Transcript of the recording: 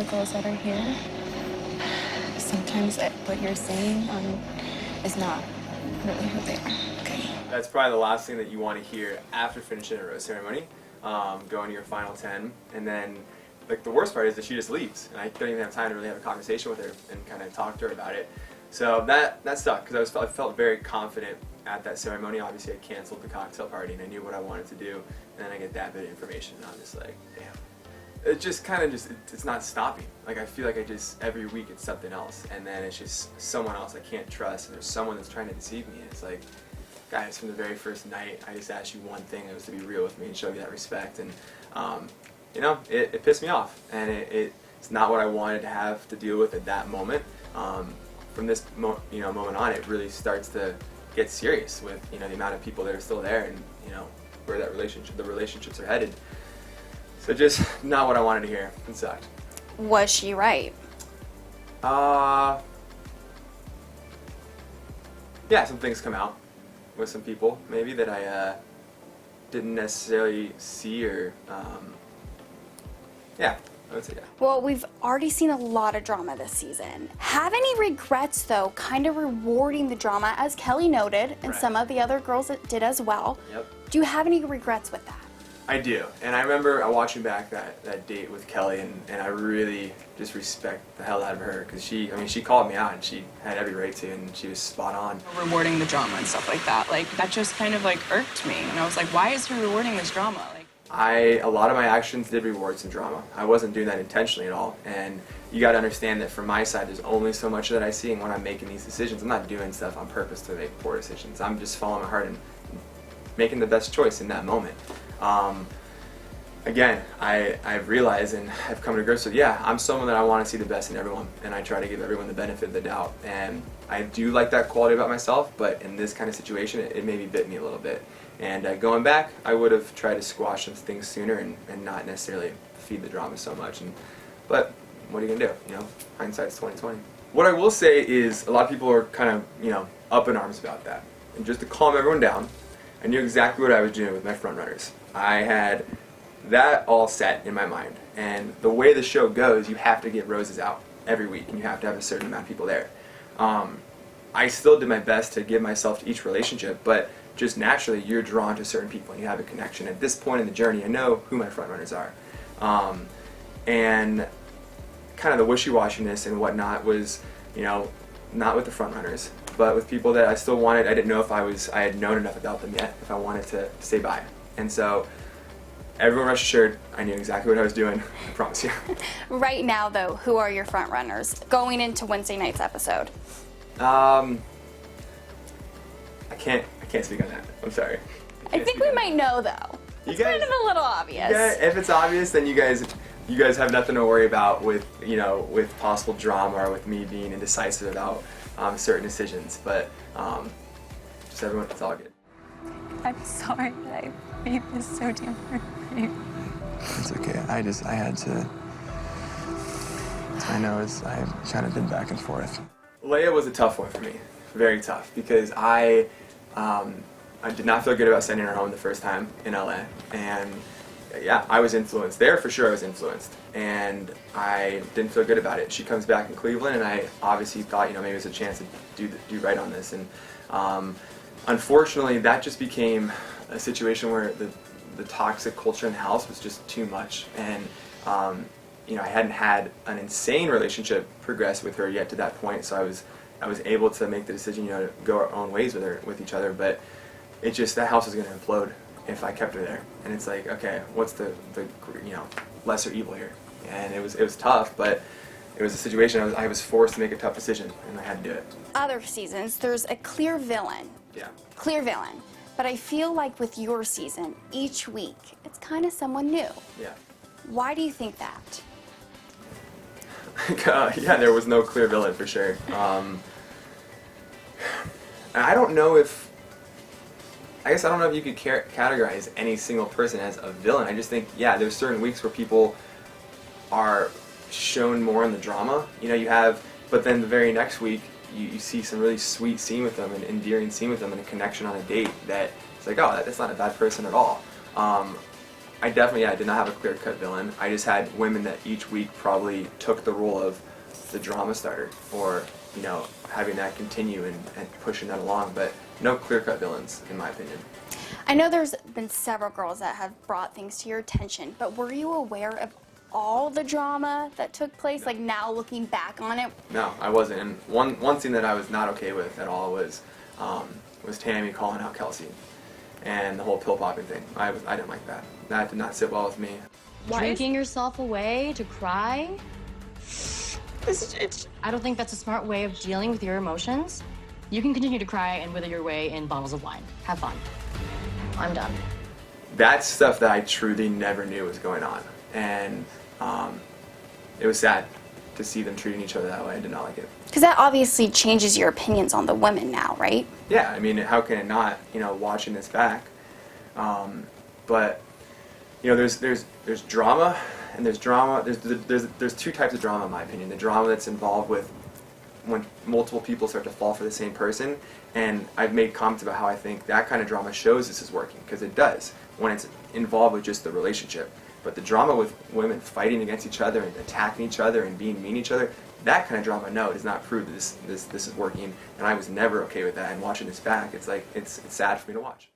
the girls that are here, sometimes what you're saying is not really who they are. Okay. That's probably the last thing that you want to hear after finishing a rose ceremony, going to your final 10, and then like the worst part is that she just leaves, and I don't even have time to really have a conversation with her and kind of talk to her about it. So that sucked because I felt very confident at that ceremony. Obviously, I canceled the cocktail party and I knew what I wanted to do, and then I get that bit of information, and I'm just like, damn. It just kind of it's not stopping. Like I feel like every week it's something else, and then it's just someone else I can't trust, and there's someone that's trying to deceive me. And it's like, guys, from the very first night, I just asked you one thing, it was to be real with me and show you that respect, and you know, it pissed me off, and it's not what I wanted to have to deal with at that moment. From this moment on, it really starts to get serious with the amount of people that are still there, and where the relationships are headed. So just not what I wanted to hear. It sucked. Was she right? Yeah, some things come out with some people maybe that I didn't necessarily see, or yeah, I would say yeah. Well, we've already seen a lot of drama this season. Have any regrets, though, kind of rewarding the drama, as Kelly noted, and some of the other girls that did as well? Yep. Do you have any regrets with that? I do, and I remember watching back that date with Kelly, and I really just respect the hell out of her, because she called me out, and she had every right to, and she was spot on. Rewarding the drama and stuff like that just kind of irked me, and I was like, why is he rewarding this drama? A lot of my actions did reward some drama. I wasn't doing that intentionally at all, and you got to understand that from my side, there's only so much that I see, and when I'm making these decisions, I'm not doing stuff on purpose to make poor decisions. I'm just following my heart and making the best choice in that moment. Again, I've realized and I've come to grips with, yeah, I'm someone that I want to see the best in everyone, and I try to give everyone the benefit of the doubt, and I do like that quality about myself, but in this kind of situation, it maybe bit me a little bit. And going back, I would have tried to squash some things sooner and not necessarily feed the drama so much. But what are you gonna do? Hindsight's 20/20. What I will say is a lot of people are kind of up in arms about that. And just to calm everyone down, I knew exactly what I was doing with my frontrunners. I had that all set in my mind. And the way the show goes, you have to get roses out every week, and you have to have a certain amount of people there. I still did my best to give myself to each relationship, but just naturally you're drawn to certain people and you have a connection. At this point in the journey, I know who my frontrunners are. And kind of the wishy-washiness and whatnot was, not with the frontrunners, but with people that I still wanted. I didn't know if I had known enough about them yet, if I wanted to stay by. And so everyone rest assured, I knew exactly what I was doing, I promise you. Right now, though, who are your front runners going into Wednesday night's episode? I can't speak on that. I'm sorry. I think we might know, though. It's kind of a little obvious. Yeah, if it's obvious, then you guys have nothing to worry about with with possible drama or with me being indecisive about certain decisions. But just everyone, it's all good. I'm sorry that I made this so damn hard for you. It's okay. I had to. I know I've kind of been back and forth. Leia was a tough one for me, very tough, because I did not feel good about sending her home the first time in LA, and yeah, I was influenced there for sure. I was influenced, and I didn't feel good about it. She comes back in Cleveland, and I obviously thought maybe it was a chance to do right on this, and unfortunately, that just became a situation where the toxic culture in the house was just too much, and I hadn't had an insane relationship progress with her yet to that point, so I was able to make the decision, to go our own ways with each other. But it just, that house was going to implode if I kept her there. And it's like, okay, what's the lesser evil here? And it was tough, but it was a situation I was forced to make a tough decision, and I had to do it. Other seasons, there's a clear villain. Yeah. Clear villain. But I feel like with your season, each week, it's kind of someone new. Yeah. Why do you think that? Yeah, there was no clear villain for sure. I don't know if you could categorize any single person as a villain. I just think, yeah, there's certain weeks where people are shown more in the drama. But then the very next week, you see some really sweet scene with them, an endearing scene with them, and a connection on a date that it's like, oh, that's not a bad person at all. I definitely, yeah, did not have a clear-cut villain. I just had women that each week probably took the role of the drama starter, or, you know, having that continue and pushing that along, but no clear-cut villains, in my opinion. I know there's been several girls that have brought things to your attention, but were you aware of all the drama that took place, like now looking back on it? No, I wasn't. And one thing that I was not okay with at all was Tammy calling out Kelsey, and the whole pill popping thing. I didn't like that. That did not sit well with me. Drinking yourself away to cry? I don't think that's a smart way of dealing with your emotions. You can continue to cry and wither your way in bottles of wine. Have fun. I'm done. That's stuff that I truly never knew was going on, and it was sad to see them treating each other that way. I did not like it. Because that obviously changes your opinions on the women now, right? Yeah, I mean, how can it not? You know, watching this back, but you know, there's drama, and there's drama. There's two types of drama, in my opinion. The drama that's involved with when multiple people start to fall for the same person, and I've made comments about how I think that kind of drama shows this is working, because it does when it's involved with just the relationship. But the drama with women fighting against each other and attacking each other and being mean to each other, that kind of drama, no, does not prove that this is working. And I was never okay with that. And watching this back, it's like it's sad for me to watch.